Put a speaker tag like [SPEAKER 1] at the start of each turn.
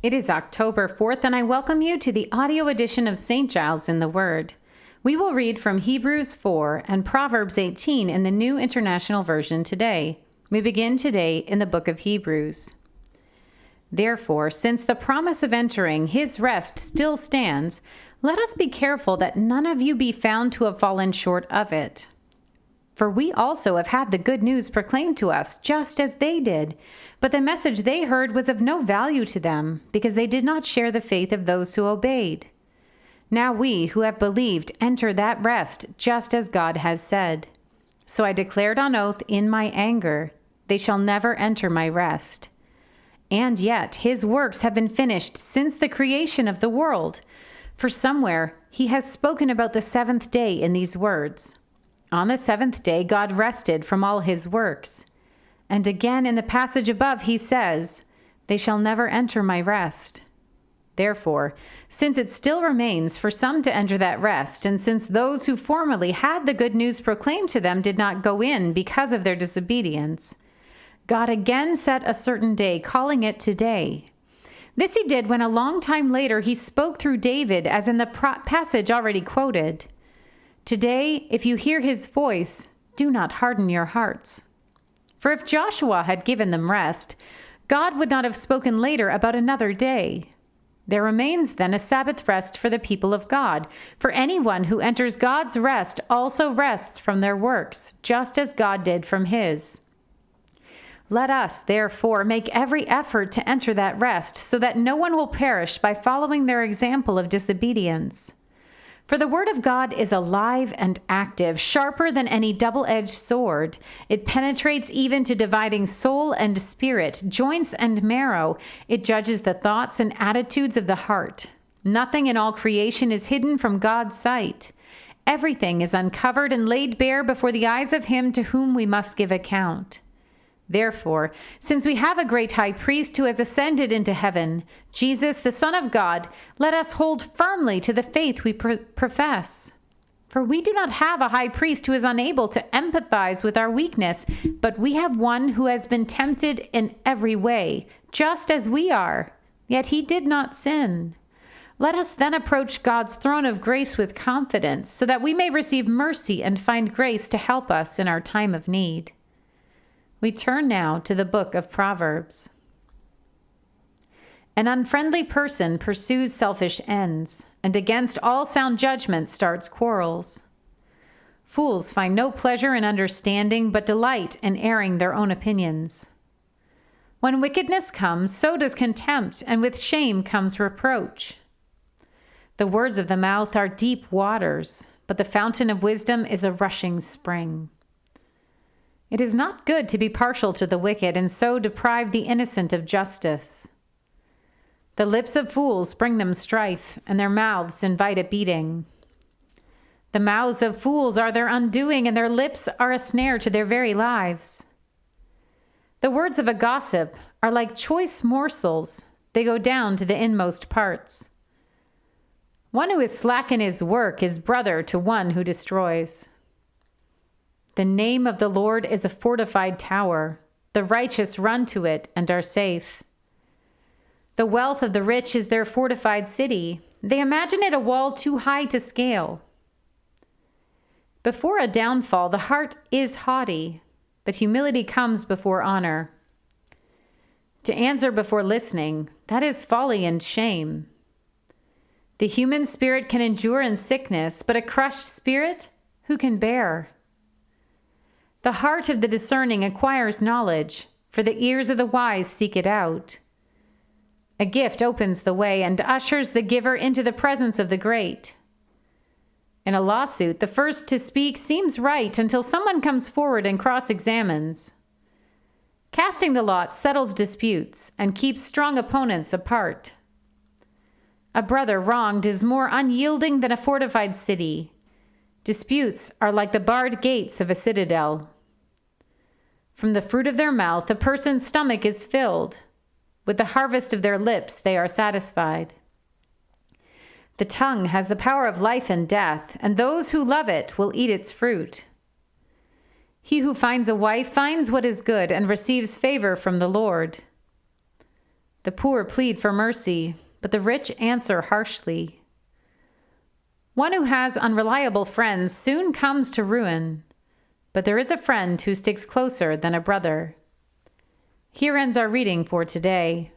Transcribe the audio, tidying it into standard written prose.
[SPEAKER 1] It is October 4th, and I welcome you to the audio edition of St. Giles in the Word. We will read from Hebrews 4 and Proverbs 18 in the New International Version today. We begin today in the book of Hebrews. Therefore, since the promise of entering his rest still stands, let us be careful that none of you be found to have fallen short of it. For we also have had the good news proclaimed to us, just as they did. But the message they heard was of no value to them, because they did not share the faith of those who obeyed. Now we, who have believed, enter that rest, just as God has said. So I declared on oath in my anger, they shall never enter my rest. And yet his works have been finished since the creation of the world. For somewhere he has spoken about the seventh day in these words. On the seventh day, God rested from all his works. And again in the passage above, he says, they shall never enter my rest. Therefore, since it still remains for some to enter that rest, and since those who formerly had the good news proclaimed to them did not go in because of their disobedience, God again set a certain day, calling it today. This he did when a long time later he spoke through David, as in the passage already quoted. Today, if you hear his voice, do not harden your hearts. For if Joshua had given them rest, God would not have spoken later about another day. There remains then a Sabbath rest for the people of God. For anyone who enters God's rest also rests from their works, just as God did from his. Let us, therefore, make every effort to enter that rest, so that no one will perish by following their example of disobedience. For the word of God is alive and active, sharper than any double-edged sword. It penetrates even to dividing soul and spirit, joints and marrow. It judges the thoughts and attitudes of the heart. Nothing in all creation is hidden from God's sight. Everything is uncovered and laid bare before the eyes of him to whom we must give account. Therefore, since we have a great high priest who has ascended into heaven, Jesus, the Son of God, let us hold firmly to the faith we profess. For we do not have a high priest who is unable to empathize with our weakness, but we have one who has been tempted in every way, just as we are, yet he did not sin. Let us then approach God's throne of grace with confidence, so that we may receive mercy and find grace to help us in our time of need. We turn now to the book of Proverbs. An unfriendly person pursues selfish ends, and against all sound judgment starts quarrels. Fools find no pleasure in understanding, but delight in airing their own opinions. When wickedness comes, so does contempt, and with shame comes reproach. The words of the mouth are deep waters, but the fountain of wisdom is a rushing spring. It is not good to be partial to the wicked and so deprive the innocent of justice. The lips of fools bring them strife, and their mouths invite a beating. The mouths of fools are their undoing, and their lips are a snare to their very lives. The words of a gossip are like choice morsels. They go down to the inmost parts. One who is slack in his work is brother to one who destroys. The name of the Lord is a fortified tower. The righteous run to it and are safe. The wealth of the rich is their fortified city. They imagine it a wall too high to scale. Before a downfall, the heart is haughty, but humility comes before honor. To answer before listening, that is folly and shame. The human spirit can endure in sickness, but a crushed spirit, who can bear? The heart of the discerning acquires knowledge, for the ears of the wise seek it out. A gift opens the way and ushers the giver into the presence of the great. In a lawsuit, the first to speak seems right until someone comes forward and cross-examines. Casting the lot settles disputes and keeps strong opponents apart. A brother wronged is more unyielding than a fortified city. Disputes are like the barred gates of a citadel. From the fruit of their mouth, a person's stomach is filled. With the harvest of their lips, they are satisfied. The tongue has the power of life and death, and those who love it will eat its fruit. He who finds a wife finds what is good and receives favor from the Lord. The poor plead for mercy, but the rich answer harshly. One who has unreliable friends soon comes to ruin, but there is a friend who sticks closer than a brother. Here ends our reading for today.